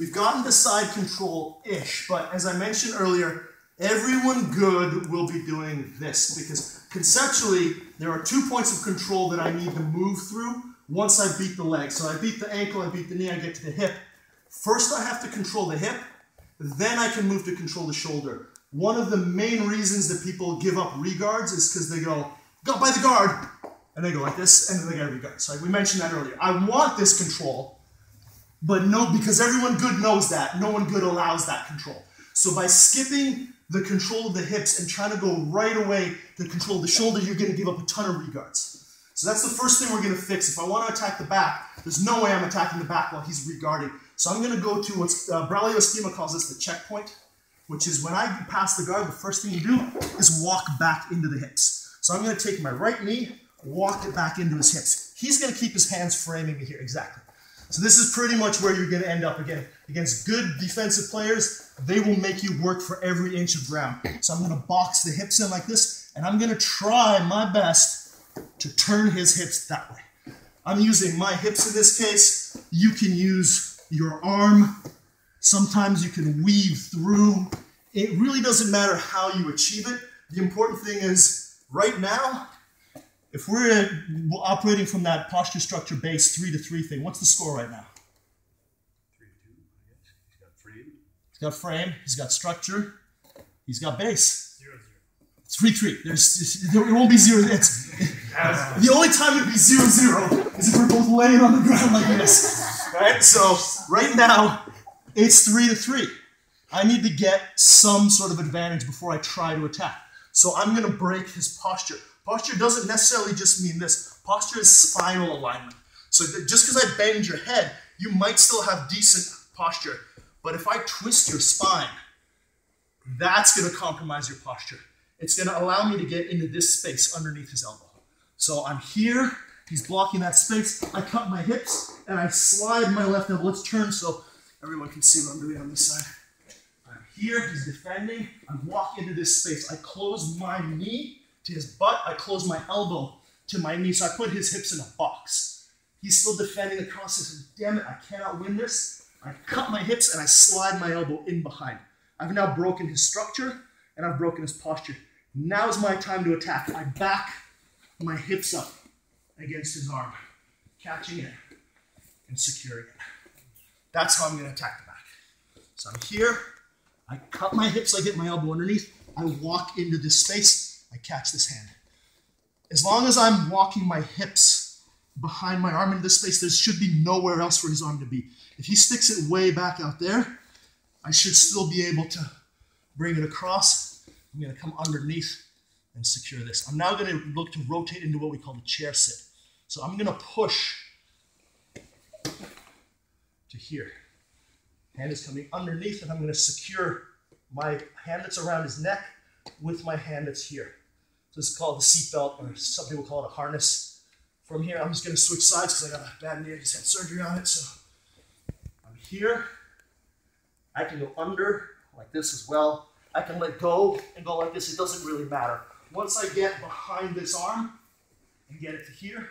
We've gotten to side control-ish, but as I mentioned earlier, everyone good will be doing this because conceptually, there are 2 points of control that I need to move through once I beat the leg. So I beat the ankle, I beat the knee, I get to the hip. First I have to control the hip, then I can move to control the shoulder. One of the main reasons that people give up reguards is because they go by the guard, and they go like this, and then they get a regard. So we mentioned that earlier. I want this control, but no, because everyone good knows that, no one good allows that control. So by skipping the control of the hips and trying to go right away to control the shoulder, you're going to give up a ton of reguards. So that's the first thing we're going to fix. If I want to attack the back, there's no way I'm attacking the back while he's regarding. So I'm going to go to what Braulio Estima calls this the checkpoint, which is when I pass the guard, the first thing you do is walk back into the hips. So I'm going to take my right knee, walk it back into his hips. He's going to keep his hands framing me here, exactly. So this is pretty much where you're going to end up again. Against good defensive players, they will make you work for every inch of ground. So I'm going to box the hips in like this, and I'm going to try my best to turn his hips that way. I'm using my hips in this case. You can use your arm. Sometimes you can weave through. It really doesn't matter how you achieve it. The important thing is, right now, if we're operating from that posture structure base 3-3 thing, what's the score right now? 3-2, I guess. He's got frame. He's got frame, he's got structure, he's got base. 0-0. 3-3. It won't be 0. The only time it'd be 0-0 is if we're both laying on the ground like this. Right? So right now, it's 3-3. I need to get some sort of advantage before I try to attack. So I'm going to break his posture. Posture doesn't necessarily just mean this. Posture is spinal alignment. So just because I bend your head, you might still have decent posture. But if I twist your spine, that's going to compromise your posture. It's going to allow me to get into this space underneath his elbow. So I'm here. He's blocking that space. I cut my hips, and I slide my left elbow. Let's turn so everyone can see what I'm doing on this side. I'm here. He's defending. I walk into this space. I close my knee to his butt. I close my elbow to my knee. So I put his hips in a box. He's still defending across this. Damn it, I cannot win this. I cut my hips, and I slide my elbow in behind. I've now broken his structure, and I've broken his posture. Now is my time to attack. I back my hips up against his arm, catching it and securing it. That's how I'm going to attack the back. So I'm here. I cut my hips. I get my elbow underneath. I walk into this space. I catch this hand. As long as I'm walking my hips behind my arm into this space, there should be nowhere else for his arm to be. If he sticks it way back out there, I should still be able to bring it across. I'm going to come underneath and secure this. I'm now going to look to rotate into what we call the chair sit. So I'm going to push to here. Hand is coming underneath, and I'm going to secure my hand that's around his neck with my hand that's here. So this is called the seat belt, or some people call it a harness. From here, I'm just going to switch sides because I got a bad knee. I just had surgery on it. So I'm here. I can go under like this as well. I can let go and go like this. It doesn't really matter. Once I get behind this arm and get it to here,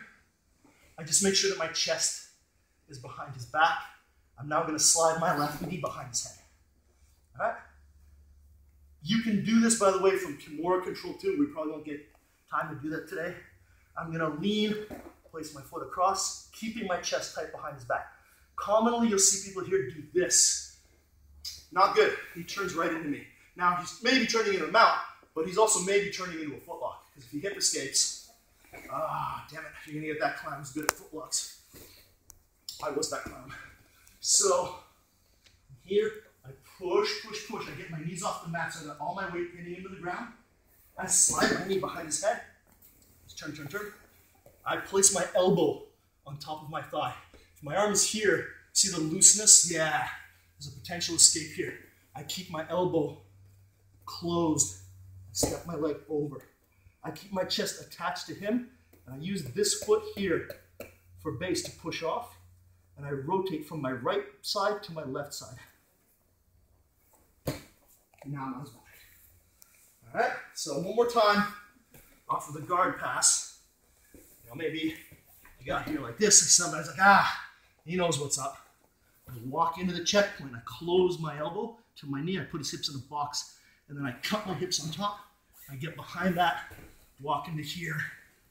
I just make sure that my chest is behind his back. I'm now going to slide my left knee behind his head. All right? You can do this, by the way, from Kimura control too. We probably won't get time to do that today. I'm going to lean, place my foot across, keeping my chest tight behind his back. Commonly, you'll see people here do this. Not good. He turns right into me. Now, he's maybe turning into a mount, but he's also maybe turning into a footlock. Because if he hip escapes, damn it, you're going to get that clown who's good at footlocks. I was that clown. So, here, I push. I get my knees off the mat so I got all my weight hitting into the ground. I slide my knee behind his head. Just turn. I place my elbow on top of my thigh. If my arm is here, see the looseness? Yeah, there's a potential escape here. I keep my elbow closed. I step my leg over. I keep my chest attached to him, and I use this foot here for base to push off, and I rotate from my right side to my left side. Now I'm on his back. All right, so one more time, off of the guard pass. Maybe you got here like this, and somebody's like, he knows what's up. I walk into the checkpoint, I close my elbow to my knee, I put his hips in a box, and then I cut my hips on top. I get behind that, walk into here,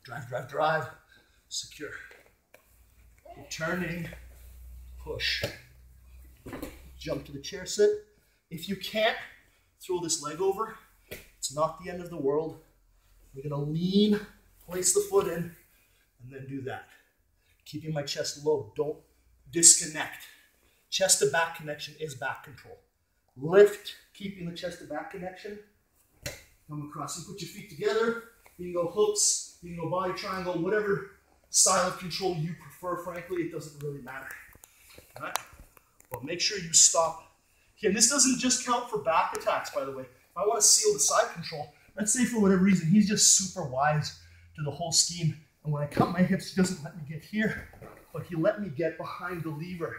drive, drive, drive, secure. Turning, push. Jump to the chair sit. If you can't throw this leg over, it's not the end of the world. We're gonna lean, place the foot in, and then do that. Keeping my chest low, don't disconnect. Chest to back connection is back control. Lift, keeping the chest to back connection. Come across and put your feet together. You can go hooks, you can go body triangle, whatever style of control you prefer, frankly, it doesn't really matter. All right? But make sure you stop. Okay, and this doesn't just count for back attacks, by the way. If I want to seal the side control, let's say for whatever reason, he's just super wise to the whole scheme. And when I cut my hips, he doesn't let me get here, but he let me get behind the lever.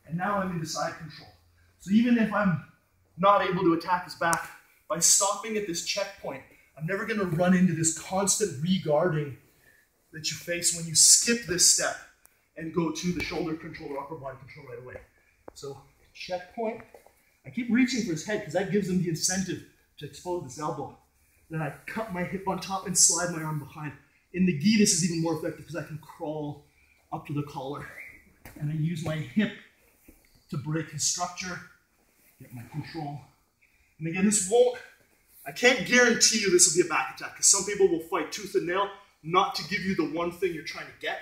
And now I'm into side control. So even if I'm not able to attack his back, by stopping at this checkpoint, I'm never going to run into this constant re-guarding that you face when you skip this step and go to the shoulder control or upper body control right away. So checkpoint, I keep reaching for his head because that gives him the incentive to expose this elbow. Then I cut my hip on top and slide my arm behind. In the gi, this is even more effective because I can crawl up to the collar. And I use my hip to break his structure, get my control. And again, I can't guarantee you this will be a back attack because some people will fight tooth and nail not to give you the one thing you're trying to get.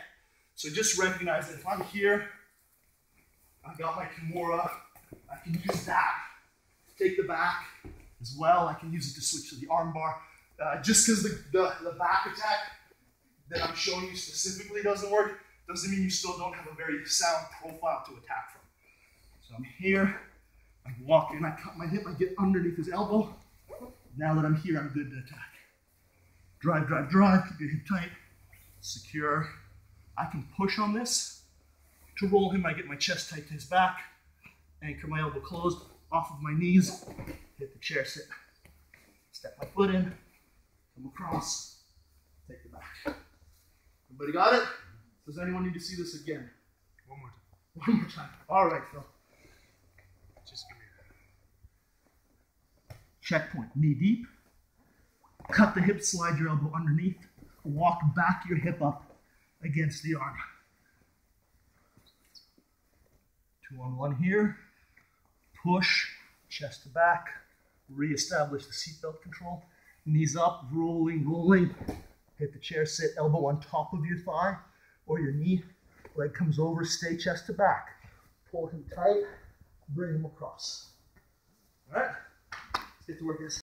So just recognize that if I'm here, I got my Kimura, I can use that to take the back as well. I can use it to switch to the arm bar. Just because the back attack that I'm showing you specifically doesn't work, doesn't mean you still don't have a very sound profile to attack from. So I'm here, I walk in, I cut my hip, I get underneath his elbow. Now that I'm here, I'm good to attack. Drive, drive, drive, keep your hip tight, secure. I can push on this. To roll him, I get my chest tight to his back, anchor my elbow closed, off of my knees, hit the chair sit. Step my foot in, come across, take the back. Everybody got it? Does anyone need to see this again? One more time. One more time. All right, Phil. Just give me that. Checkpoint, knee deep. Cut the hip, slide your elbow underneath. Walk back your hip up against the arm. 2-on-1 here. Push, chest to back. Reestablish the seatbelt control. Knees up, rolling, rolling. Hit the chair sit, elbow on top of your thigh or your knee. Leg comes over, stay chest to back. Pull him tight, bring him across. All right, let's get to work, guys.